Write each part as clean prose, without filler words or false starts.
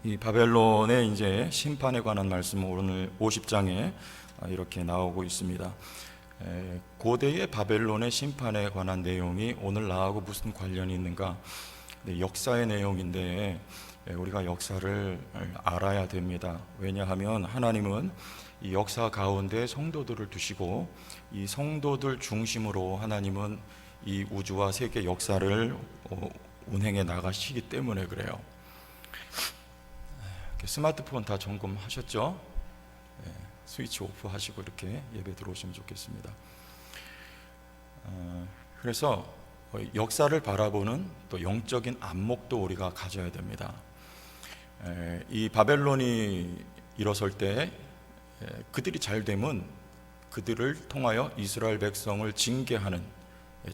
이 바벨론의 이제 심판에 관한 말씀은 오늘 50장에 이렇게 나오고 있습니다. 고대의 바벨론의 심판에 관한 내용이 오늘 나하고 무슨 관련이 있는가? 역사의 내용인데 우리가 역사를 알아야 됩니다. 왜냐하면 하나님은 이 역사 가운데 성도들을 두시고 이 성도들 중심으로 하나님은 이 우주와 세계 역사를 운행해 나가시기 때문에 그래요. 스마트폰 다 점검하셨죠? 스위치 오프 하시고 이렇게 예배 들어오시면 좋겠습니다. 그래서 역사를 바라보는 또 영적인 안목도 우리가 가져야 됩니다. 이 바벨론이 일어설 때 그들이 잘 되면 그들을 통하여 이스라엘 백성을 징계하는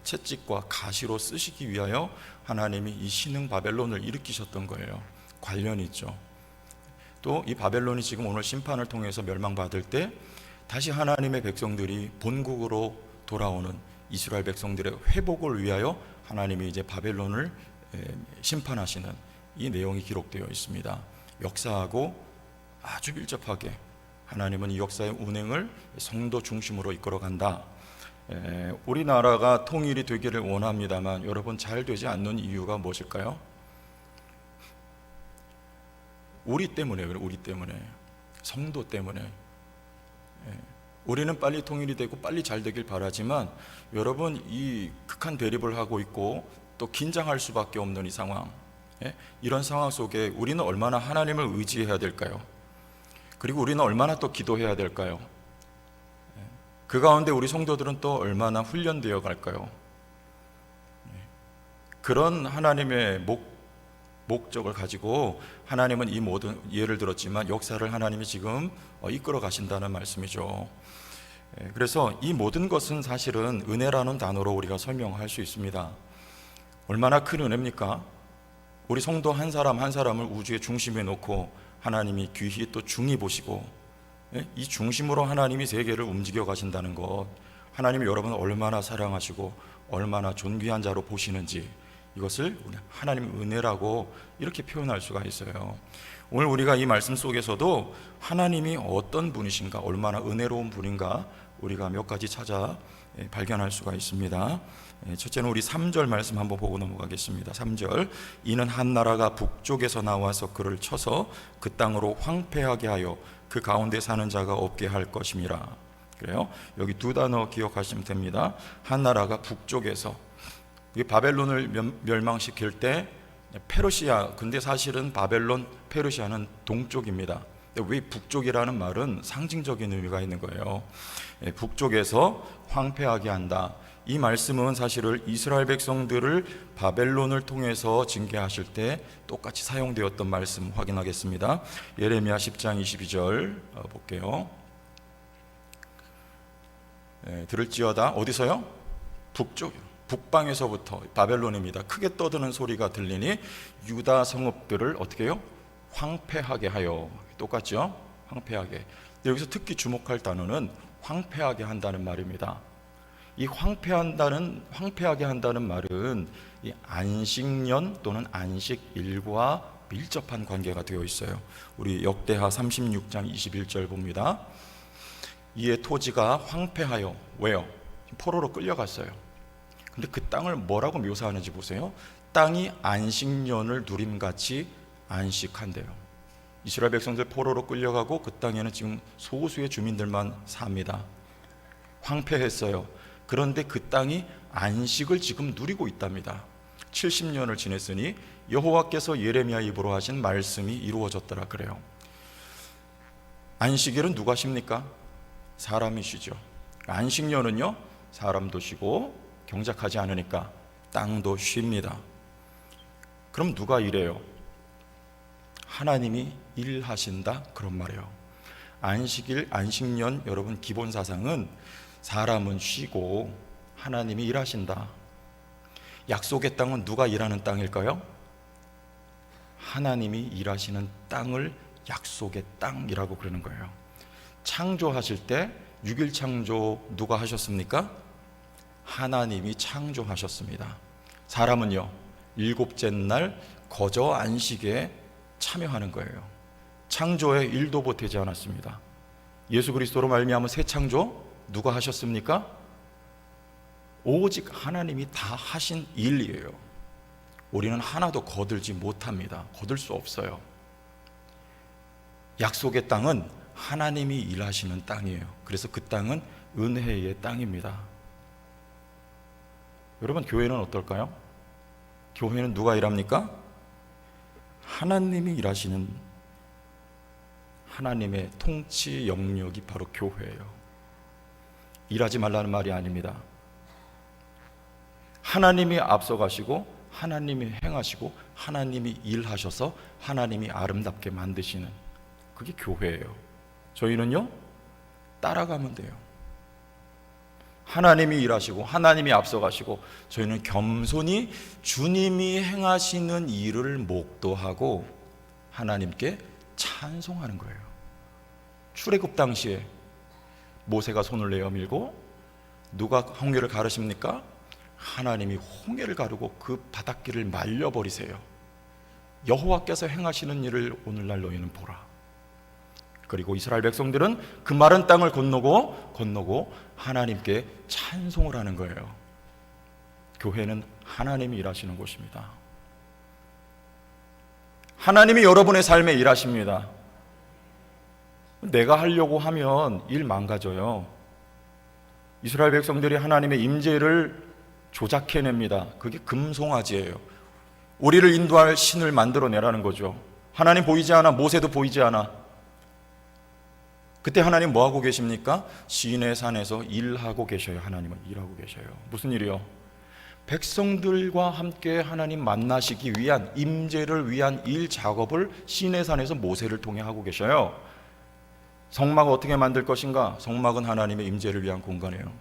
채찍과 가시로 쓰시기 위하여 하나님이 이 신흥 바벨론을 일으키셨던 거예요. 관련이 있죠. 또 이 바벨론이 지금 오늘 심판을 통해서 멸망받을 때 다시 하나님의 백성들이 본국으로 돌아오는 이스라엘 백성들의 회복을 위하여 하나님이 이제 바벨론을 심판하시는 이 내용이 기록되어 있습니다. 역사하고 아주 밀접하게 하나님은 이 역사의 운행을 성도 중심으로 이끌어간다. 우리나라가 통일이 되기를 원합니다만 여러분 잘 되지 않는 이유가 무엇일까요? 우리 때문에 그래. 우리 때문에, 성도 때문에. 우리는 빨리 통일이 되고 빨리 잘 되길 바라지만 여러분 이 극한 대립을 하고 있고 또 긴장할 수밖에 없는 이 상황, 이런 상황 속에 우리는 얼마나 하나님을 의지해야 될까요? 그리고 우리는 얼마나 또 기도해야 될까요? 그 가운데 우리 성도들은 또 얼마나 훈련되어 갈까요? 그런 하나님의 목적을 가지고 하나님은 이 모든 예를 들었지만 역사를 하나님이 지금 이끌어 가신다는 말씀이죠. 그래서 이 모든 것은 사실은 은혜라는 단어로 우리가 설명할 수 있습니다. 얼마나 큰 은혜입니까? 우리 성도 한 사람 한 사람을 우주의 중심에 놓고 하나님이 귀히 또 중히 보시고 이 중심으로 하나님이 세계를 움직여 가신다는 것, 하나님이 여러분을 얼마나 사랑하시고 얼마나 존귀한 자로 보시는지, 이것을 하나님의 은혜라고 이렇게 표현할 수가 있어요. 오늘 우리가 이 말씀 속에서도 하나님이 어떤 분이신가, 얼마나 은혜로운 분인가 우리가 몇 가지 찾아 발견할 수가 있습니다. 첫째는 우리 3절 말씀 한번 보고 넘어가겠습니다. 3절, 이는 한 나라가 북쪽에서 나와서 그를 쳐서 그 땅으로 황폐하게 하여 그 가운데 사는 자가 없게 할 것임이라. 그래요. 여기 두 단어 기억하시면 됩니다. 한 나라가 북쪽에서, 바벨론을 멸망시킬 때 페르시아, 근데 사실은 바벨론, 페르시아는 동쪽입니다. 왜 북쪽이라는 말은 상징적인 의미가 있는 거예요. 북쪽에서 황폐하게 한다. 이 말씀은 사실은 이스라엘 백성들을 바벨론을 통해서 징계하실 때 똑같이 사용되었던 말씀 확인하겠습니다. 예레미야 10장 22절 볼게요. 들을지어다, 어디서요? 북쪽이요. 북방에서부터, 바벨론입니다. 크게 떠드는 소리가 들리니 유다 성읍들을 어떻게 해요? 황폐하게 하여. 똑같죠? 황폐하게. 여기서 특히 주목할 단어는 황폐하게 한다는 말입니다. 이 황폐하게 한다는 말은 이 안식년 또는 안식일과 밀접한 관계가 되어 있어요. 우리 역대하 36장 21절 봅니다. 이에 토지가 황폐하여, 왜요? 포로로 끌려갔어요. 근데 그 땅을 뭐라고 묘사하는지 보세요. 땅이 안식년을 누림같이 안식한대요. 이스라엘 백성들 포로로 끌려가고 그 땅에는 지금 소수의 주민들만 삽니다. 황폐했어요. 그런데 그 땅이 안식을 지금 누리고 있답니다. 70년을 지냈으니 여호와께서 예레미야 입으로 하신 말씀이 이루어졌더라 그래요. 안식일은 누가 쉽니까? 사람이시죠. 안식년은요, 사람도 쉬고 경작하지 않으니까 땅도 쉽니다. 그럼 누가 일해요? 하나님이 일하신다, 그런 말이에요. 안식일, 안식년, 여러분 기본 사상은 사람은 쉬고 하나님이 일하신다. 약속의 땅은 누가 일하는 땅일까요? 하나님이 일하시는 땅을 약속의 땅이라고 그러는 거예요. 창조하실 때 6일 창조 누가 하셨습니까? 하나님이 창조하셨습니다. 사람은요, 일곱째 날 거저 안식에 참여하는 거예요. 창조에 일도 보태지 않았습니다. 예수 그리스도로 말미암아 새 창조 누가 하셨습니까? 오직 하나님이 다 하신 일이에요. 우리는 하나도 거들지 못합니다. 거들 수 없어요. 약속의 땅은 하나님이 일하시는 땅이에요. 그래서 그 땅은 은혜의 땅입니다. 여러분, 교회는 어떨까요? 교회는 누가 일합니까? 하나님이 일하시는, 하나님의 통치 영역이 바로 교회예요. 일하지 말라는 말이 아닙니다. 하나님이 앞서가시고 하나님이 행하시고 하나님이 일하셔서 하나님이 아름답게 만드시는, 그게 교회예요. 저희는요, 따라가면 돼요. 하나님이 일하시고 하나님이 앞서가시고 저희는 겸손히 주님이 행하시는 일을 목도하고 하나님께 찬송하는 거예요. 출애굽 당시에 모세가 손을 내어 밀고 누가 홍해를 가르십니까? 하나님이 홍해를 가르고 그 바닷길을 말려버리세요. 여호와께서 행하시는 일을 오늘날 너희는 보라. 그리고 이스라엘 백성들은 그 마른 땅을 건너고 하나님께 찬송을 하는 거예요. 교회는 하나님이 일하시는 곳입니다. 하나님이 여러분의 삶에 일하십니다. 내가 하려고 하면 일 망가져요. 이스라엘 백성들이 하나님의 임재를 조작해냅니다. 그게 금송아지예요. 우리를 인도할 신을 만들어내라는 거죠. 하나님 보이지 않아, 모세도 보이지 않아. 그때 하나님 뭐하고 계십니까? 시내 산에서 일하고 계셔요. 하나님은 일하고 계셔요. 무슨 일이요? 백성들과 함께 하나님 만나시기 위한, 임재를 위한 일 작업을 시내 산에서 모세를 통해 하고 계셔요. 성막을 어떻게 만들 것인가? 성막은 하나님의 임재를 위한 공간이에요.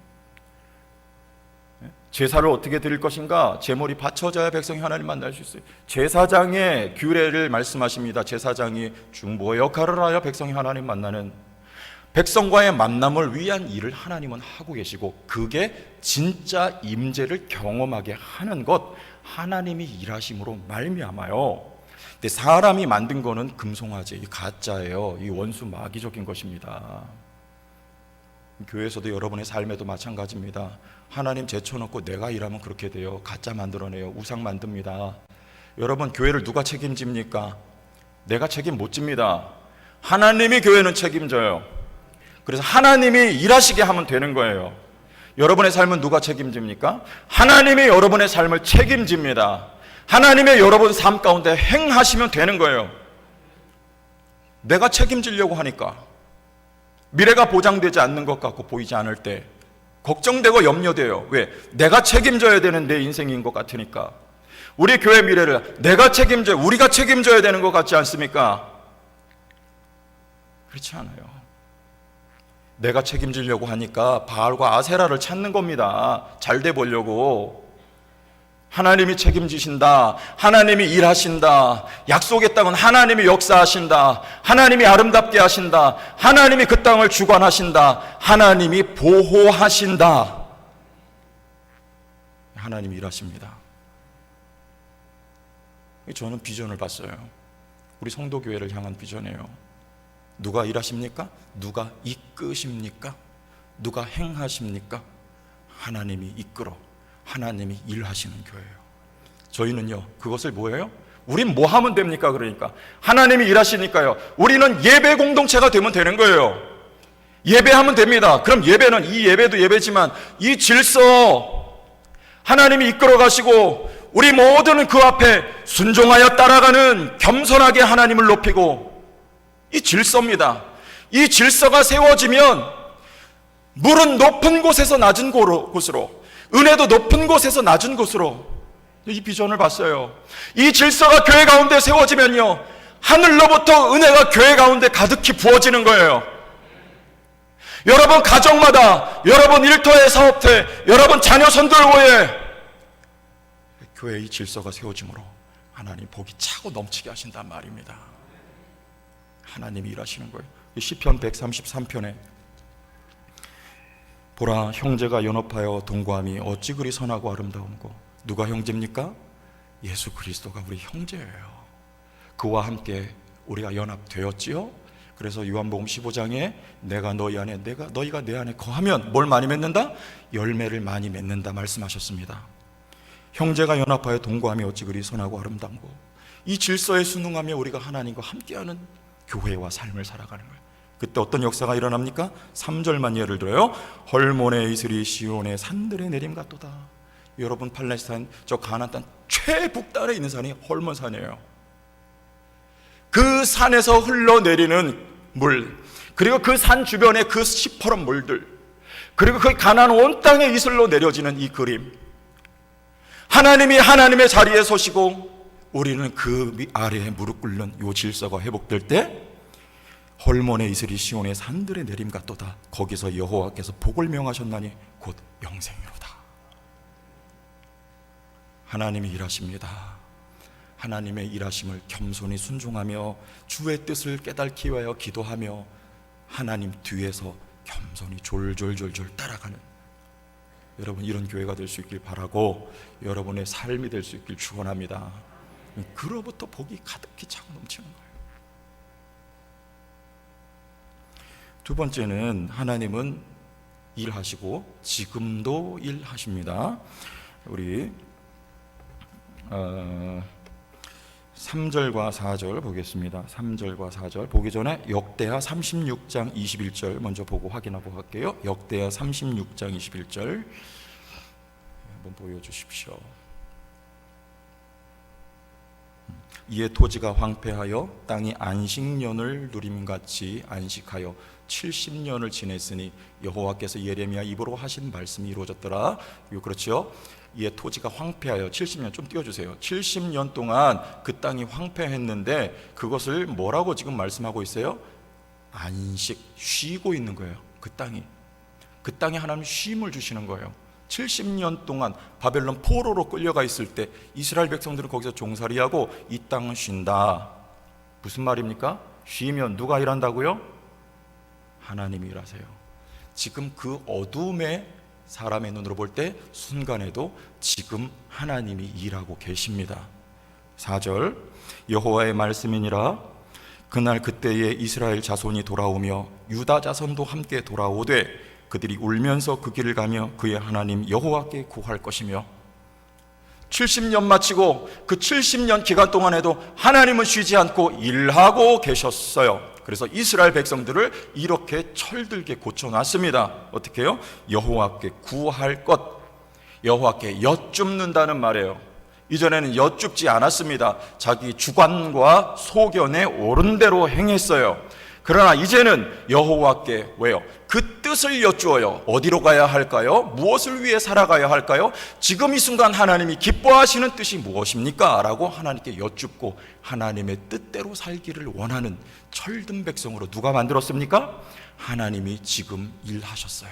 제사를 어떻게 드릴 것인가? 제물이 바쳐져야 백성이 하나님 만날 수 있어요. 제사장의 규례를 말씀하십니다. 제사장이 중보의 역할을 하여 백성이 하나님 만나는, 백성과의 만남을 위한 일을 하나님은 하고 계시고, 그게 진짜 임재를 경험하게 하는 것, 하나님이 일하심으로 말미암아요. 근데 사람이 만든 거는 금송아지, 이 가짜예요. 이 원수 마귀적인 것입니다. 교회에서도 여러분의 삶에도 마찬가지입니다. 하나님 제쳐놓고 내가 일하면 그렇게 돼요. 가짜 만들어내요. 우상 만듭니다. 여러분, 교회를 누가 책임집니까? 내가 책임 못 집니다. 하나님이 교회는 책임져요. 그래서 하나님이 일하시게 하면 되는 거예요. 여러분의 삶은 누가 책임집니까? 하나님이 여러분의 삶을 책임집니다. 하나님의 여러분 삶 가운데 행하시면 되는 거예요. 내가 책임지려고 하니까, 미래가 보장되지 않는 것 같고 보이지 않을 때 걱정되고 염려돼요. 왜? 내가 책임져야 되는 내 인생인 것 같으니까. 우리 교회 미래를 내가 책임져야, 우리가 책임져야 되는 것 같지 않습니까? 그렇지 않아요. 내가 책임지려고 하니까 바알과 아세라를 찾는 겁니다. 잘 돼 보려고. 하나님이 책임지신다. 하나님이 일하신다. 약속의 땅은 하나님이 역사하신다. 하나님이 아름답게 하신다. 하나님이 그 땅을 주관하신다. 하나님이 보호하신다. 하나님이 일하십니다. 저는 비전을 봤어요. 우리 성도교회를 향한 비전이에요. 누가 일하십니까? 누가 이끄십니까? 누가 행하십니까? 하나님이 이끌어, 하나님이 일하시는 교회예요. 저희는요, 그것을 뭐예요? 우린 뭐 하면 됩니까? 그러니까 하나님이 일하시니까요, 우리는 예배 공동체가 되면 되는 거예요. 예배하면 됩니다. 그럼 예배는, 이 예배도 예배지만 이 질서, 하나님이 이끌어 가시고 우리 모두는 그 앞에 순종하여 따라가는, 겸손하게 하나님을 높이고, 이 질서입니다. 이 질서가 세워지면 물은 높은 곳에서 낮은 곳으로, 은혜도 높은 곳에서 낮은 곳으로, 이 비전을 봤어요. 이 질서가 교회 가운데 세워지면요, 하늘로부터 은혜가 교회 가운데 가득히 부어지는 거예요. 여러분 가정마다, 여러분 일터의 사업체, 여러분 자녀 선돌고에 교회의 질서가 세워짐으로 하나님 복이 차고 넘치게 하신단 말입니다. 하나님이 일하시는 거예요. 시편 133편에 보라, 형제가 연합하여 동거함이 어찌 그리 선하고 아름다운고. 누가 형제입니까? 예수 그리스도가 우리 형제예요. 그와 함께 우리가 연합되었지요. 그래서 요한복음 15장에 내가 너희 안에 너희가 내 안에 거하면 뭘 많이 맺는다? 열매를 많이 맺는다 말씀하셨습니다. 형제가 연합하여 동거하며 어찌 그리 선하고 아름답고, 이 질서에 순응하며 우리가 하나님과 함께하는 교회와 삶을 살아가는 거예요. 그때 어떤 역사가 일어납니까? 3절만 예를 들어요. 헐몬의 이슬이 시온의 산들의 내림 같도다. 여러분, 팔레스타인 저 가나안 땅 최북단에 있는 산이 헐몬산이에요. 그 산에서 흘러내리는 물, 그리고 그 산 주변의 그 시퍼런 물들, 그리고 그 가나안 온 땅에 이슬로 내려지는 이 그림, 하나님이 하나님의 자리에 서시고 우리는 그 아래에 무릎 꿇는 요 질서가 회복될 때 헐몬의 이슬이 시온의 산들의 내림 같도다. 거기서 여호와께서 복을 명하셨나니 곧 영생이로다. 하나님이 일하십니다. 하나님의 일하심을 겸손히 순종하며 주의 뜻을 깨닫기 위하여 기도하며 하나님 뒤에서 겸손히 졸졸졸졸 따라가는, 여러분 이런 교회가 될 수 있길 바라고 여러분의 삶이 될 수 있길 축원합니다. 그로부터 복이 가득히 차고 넘치는 거예요. 두 번째는 하나님은 일하시고 지금도 일하십니다. 우리 3절과 4절 보겠습니다. 3절과 4절 보기 전에 역대하 36장 21절 먼저 보고 확인하고 갈게요. 역대하 36장 21절 한번 보여주십시오. 이에 토지가 황폐하여 땅이 안식년을 누림같이 안식하여 70년을 지냈으니 여호와께서 예레미야 입으로 하신 말씀이 이루어졌더라. 이거 그렇죠? 이에 토지가 황폐하여 70년, 좀 띄워주세요. 70년 동안 그 땅이 황폐했는데 그것을 뭐라고 지금 말씀하고 있어요? 안식, 쉬고 있는 거예요. 그 땅에 하나님 쉼을 주시는 거예요. 70년 동안 바벨론 포로로 끌려가 있을 때 이스라엘 백성들은 거기서 종살이하고 이 땅은 쉰다. 무슨 말입니까? 쉬면 누가 일한다고요? 하나님이 일하세요. 지금 그 어둠의 사람의 눈으로 볼 때 순간에도 지금 하나님이 일하고 계십니다. 4절 여호와의 말씀이니라. 그날 그때에 이스라엘 자손이 돌아오며 유다 자손도 함께 돌아오되 그들이 울면서 그 길을 가며 그의 하나님 여호와께 구할 것이며, 70년 마치고 그 70년 기간 동안에도 하나님은 쉬지 않고 일하고 계셨어요. 그래서 이스라엘 백성들을 이렇게 철들게 고쳐놨습니다. 어떻게 해요? 여호와께 구할 것, 여호와께 여쭙는다는 말이에요. 이전에는 여쭙지 않았습니다. 자기 주관과 소견에 옳은 대로 행했어요. 그러나 이제는 여호와께 왜요? 그 뜻을 여쭈어요. 어디로 가야 할까요? 무엇을 위해 살아가야 할까요? 지금 이 순간 하나님이 기뻐하시는 뜻이 무엇입니까? 라고 하나님께 여쭙고 하나님의 뜻대로 살기를 원하는 철든 백성으로 누가 만들었습니까? 하나님이 지금 일하셨어요.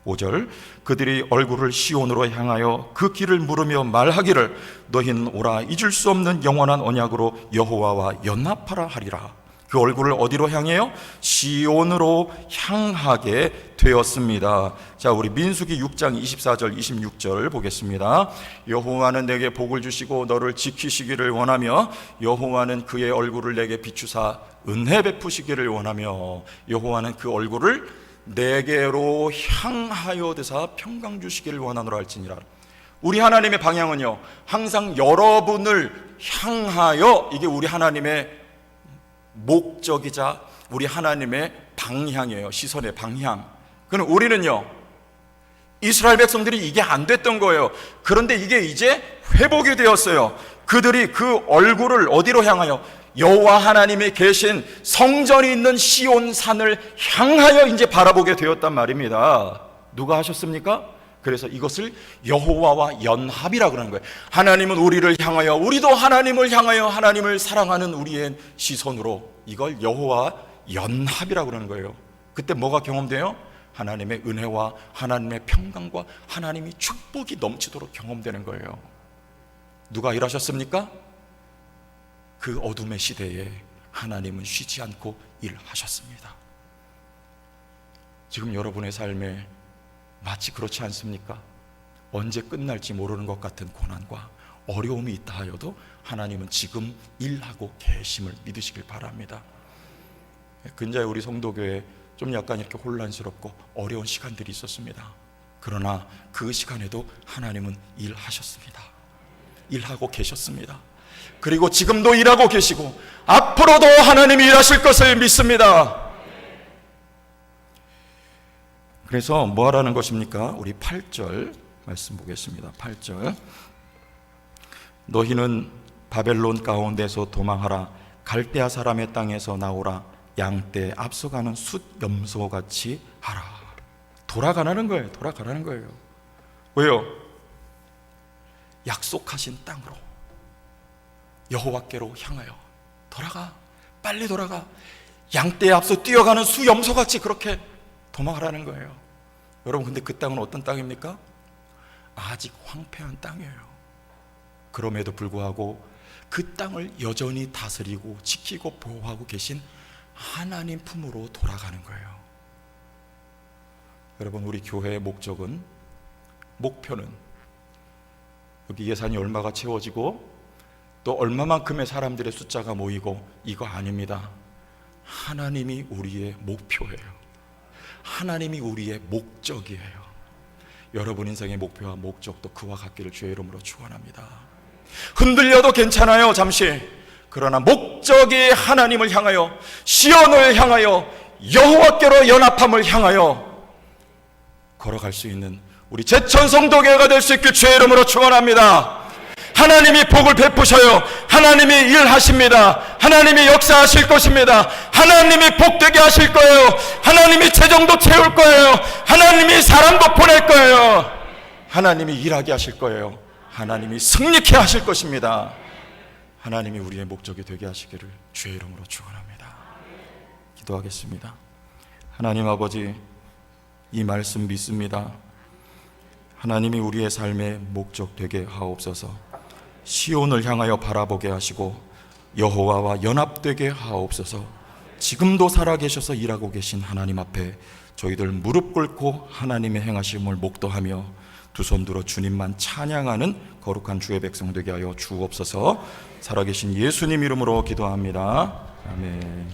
5절 그들이 얼굴을 시온으로 향하여 그 길을 물으며 말하기를 너희는 오라 잊을 수 없는 영원한 언약으로 여호와와 연합하라 하리라. 그 얼굴을 어디로 향해요? 시온으로 향하게 되었습니다. 자, 우리 민수기 6장 24절 26절 보겠습니다. 여호와는 내게 복을 주시고 너를 지키시기를 원하며 여호와는 그의 얼굴을 내게 비추사 은혜 베푸시기를 원하며 여호와는 그 얼굴을 내게로 향하여 드사 평강 주시기를 원하노라 할지니라. 우리 하나님의 방향은요, 항상 여러분을 향하여, 이게 우리 하나님의 목적이자 우리 하나님의 방향이에요. 시선의 방향. 그럼 우리는요, 이스라엘 백성들이 이게 안 됐던 거예요. 그런데 이게 이제 회복이 되었어요. 그들이 그 얼굴을 어디로 향하여? 여호와 하나님이 계신 성전이 있는 시온 산을 향하여 이제 바라보게 되었단 말입니다. 누가 하셨습니까? 그래서 이것을 여호와와 연합이라 그러는 거예요. 하나님은 우리를 향하여, 우리도 하나님을 향하여 하나님을 사랑하는 우리의 시선으로, 이걸 여호와 연합이라 그러는 거예요. 그때 뭐가 경험돼요? 하나님의 은혜와 하나님의 평강과 하나님이 축복이 넘치도록 경험되는 거예요. 누가 일하셨습니까? 그 어둠의 시대에 하나님은 쉬지 않고 일하셨습니다. 지금 여러분의 삶에 마치 그렇지 않습니까? 언제 끝날지 모르는 것 같은 고난과 어려움이 있다 하여도 하나님은 지금 일하고 계심을 믿으시길 바랍니다. 근자에 우리 성도교회 좀 약간 이렇게 혼란스럽고 어려운 시간들이 있었습니다. 그러나 그 시간에도 하나님은 일하셨습니다. 일하고 계셨습니다. 그리고 지금도 일하고 계시고 앞으로도 하나님이 일하실 것을 믿습니다. 그래서 뭐 하라는 것입니까? 우리 8절 말씀 보겠습니다. 8절. 너희는 바벨론 가운데서 도망하라. 갈대아 사람의 땅에서 나오라. 양떼 앞서가는 숫 염소같이 하라. 돌아가라는 거예요. 돌아가라는 거예요. 왜요? 약속하신 땅으로, 여호와께로 향하여 돌아가. 빨리 돌아가. 양떼에 앞서 뛰어가는 수 염소같이 그렇게 도망하라는 거예요. 여러분, 근데 그 땅은 어떤 땅입니까? 아직 황폐한 땅이에요. 그럼에도 불구하고 그 땅을 여전히 다스리고 지키고 보호하고 계신 하나님 품으로 돌아가는 거예요. 여러분, 우리 교회의 목적은, 목표는 여기 예산이 얼마가 채워지고 또 얼마만큼의 사람들의 숫자가 모이고 이거 아닙니다. 하나님이 우리의 목표예요. 하나님이 우리의 목적이에요. 여러분 인생의 목표와 목적도 그와 같기를 주의 이름으로 축원합니다. 흔들려도 괜찮아요, 잠시. 그러나 목적이 하나님을 향하여, 시온을 향하여, 여호와께로 연합함을 향하여 걸어갈 수 있는 우리 제천 성도교회가 될 수 있길 주의 이름으로 축원합니다. 하나님이 복을 베푸셔요. 하나님이 일하십니다. 하나님이 역사하실 것입니다. 하나님이 복되게 하실 거예요. 하나님이 재정도 채울 거예요. 하나님이 사람도 보낼 거예요. 하나님이 일하게 하실 거예요. 하나님이 승리케 하실 것입니다. 하나님이 우리의 목적이 되게 하시기를 주의 이름으로 축원합니다. 기도하겠습니다. 하나님 아버지, 이 말씀 믿습니다. 하나님이 우리의 삶의 목적 되게 하옵소서. 시온을 향하여 바라보게 하시고 여호와와 연합되게 하옵소서. 지금도 살아계셔서 일하고 계신 하나님 앞에 저희들 무릎 꿇고 하나님의 행하심을 목도하며 두 손 들어 주님만 찬양하는 거룩한 주의 백성 되게 하여 주옵소서. 살아계신 예수님 이름으로 기도합니다. 아멘.